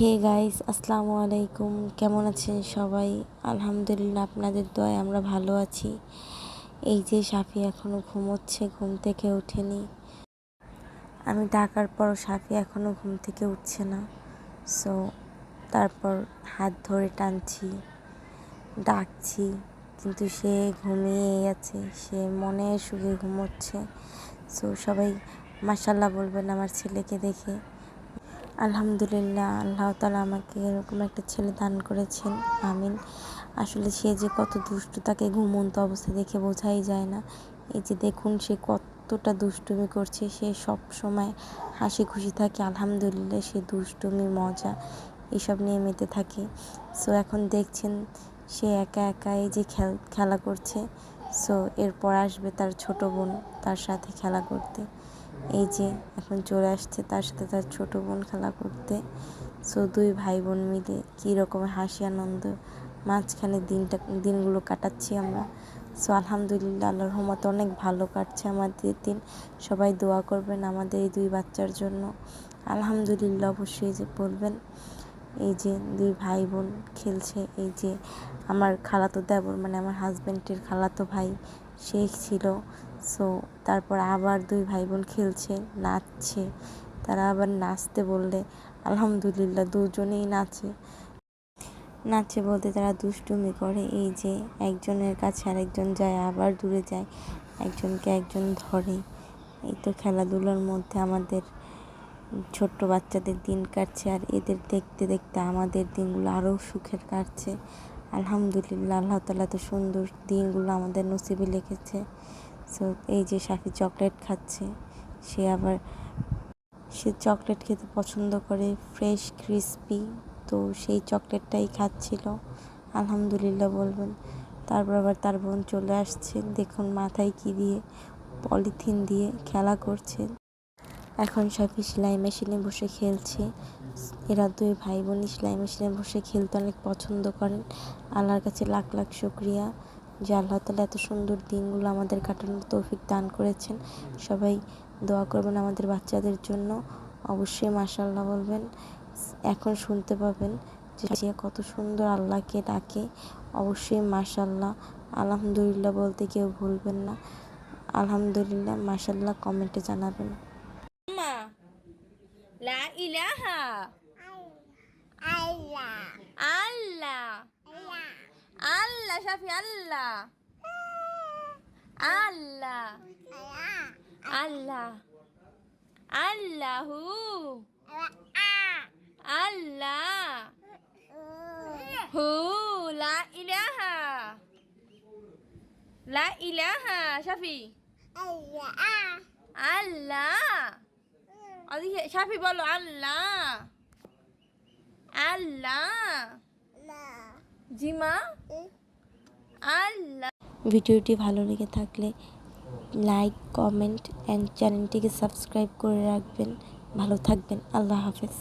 Hey guys, আসসালামু আলাইকুম। কেমন আছেন সবাই? আলহামদুলিল্লাহ, আপনাদের দোয়ায় আমরা ভালো আছি। এই যে সাফি এখনও ঘুমোচ্ছে, ঘুম থেকে ওঠেনি। আমি ডাকার পরও সাফি এখনও ঘুম থেকে উঠছে না। সো তারপর হাত ধরে টানছি, ডাকছি, কিন্তু সে ঘুমিয়েই আছে। সে মনে সুখে ঘুমোচ্ছে। সো সবাই মাশাআল্লাহ বলবেন আমার ছেলেকে দেখে। আলহামদুলিল্লাহ, আল্লাহ তাআলা আমাকে এরকম একটা ছেলে দান করেছেন, আমিন। আসলে সে যে কত দুষ্টু তাকে ঘুমন্ত অবস্থা দেখে বোঝাই যায় না। এই যে দেখুন সে কতটা দুষ্টুমি করছে। সে সব সময় হাসি খুশি থাকে। আলহামদুলিল্লাহ, সে দুষ্টুমি মজা এসব নিয়ে মেতে থাকে। সো এখন দেখছেন সে একা একা এই যে খেলা করছে। সো এরপর আসবে তার ছোট বোন তার সাথে খেলা করতে। এই যে এখন চলে আসছে তার সাথে তার ছোট বোন খেলা করতে। সো দুই ভাই বোন মিলে কী রকম হাসি আনন্দ মাঝখানে দিনগুলো কাটাচ্ছি আমরা। সো আলহামদুলিল্লাহ, আল্লাহর রহমতে অনেক ভালো কাটছে আমাদের দিন। সবাই দোয়া করবেন আমাদের এই দুই বাচ্চার জন্য। আলহামদুলিল্লাহ অবশ্যই যে বলবেন। এই যে দুই ভাই বোন খেলছে। এই যে আমার খালাতো দেবর, মানে আমার হাজব্যান্ডের খালাতো ভাই, সে ছিল। সো তারপর আবার দুই ভাই বোন খেলছে, নাচছে। তারা আবার নাচতে বললে আলহামদুলিল্লাহ দুজনেই নাচে বলতে তারা দুষ্টুমি করে। এই যে একজনের কাছে আরেকজন যায়, আবার দূরে যায়, একজনকে একজন ধরে। এই তো খেলাধুলার মধ্যে আমাদের ছোট্ট বাচ্চাদের দিন কাটছে, আর এদের দেখতে দেখতে আমাদের দিনগুলো আরও সুখের কাটছে। আলহামদুলিল্লাহ, আল্লাহ তাআলা তো সুন্দর দিনগুলো আমাদের নসিবে লিখেছে। সো এই যে সাফি চকলেট খাচ্ছে। সে চকলেট খেতে পছন্দ করে, ফ্রেশ ক্রিসপি। তো সেই চকলেটটাই খাচ্ছিল। আলহামদুলিল্লাহ বলবেন। তারপর আবার তার বোন চলে আসছে। দেখুন মাথায় কী দিয়ে, পলিথিন দিয়ে খেলা করছে। এখন সাফি সেলাই মেশিনে বসে খেলছে। এরা দুই ভাই বোনই সেলাই মেশিনে বসে খেলতে অনেক পছন্দ করেন। আল্লাহর কাছে লাখ লাখ শুকরিয়া যে আল্লাহ তাআলা এত সুন্দর দিনগুলো আমাদের কাটানোর তৌফিক দান করেছেন। সবাই দোয়া করবেন আমাদের বাচ্চাদের জন্য। অবশ্যই মাশাআল্লাহ বলবেন। এখন শুনতে পাবেন যে কত সুন্দর আল্লাহকে ডাকে। অবশ্যই মাশাআল্লাহ, আলহামদুলিল্লাহ বলতে কেউ ভুলবেন না। আলহামদুলিল্লাহ, মাশাআল্লাহ কমেন্টে জানাবেন। লা ইলাহা আল্লাহ আল্লাহ আল্লাহ শাফি আল্লাহ আল্লাহ আল্লাহ আল্লাহু আল্লাহ হু লা ইলাহা শাফি আল্লাহ শাফি বলো আল্লাহ আল্লাহ জিমা আল্লাহ। ভিডিওটি ভালো লেগে থাকলে লাইক, কমেন্ট অ্যান্ড চ্যানেলটিকে সাবস্ক্রাইব করে রাখবেন। ভালো থাকবেন। আল্লাহ হাফেজ।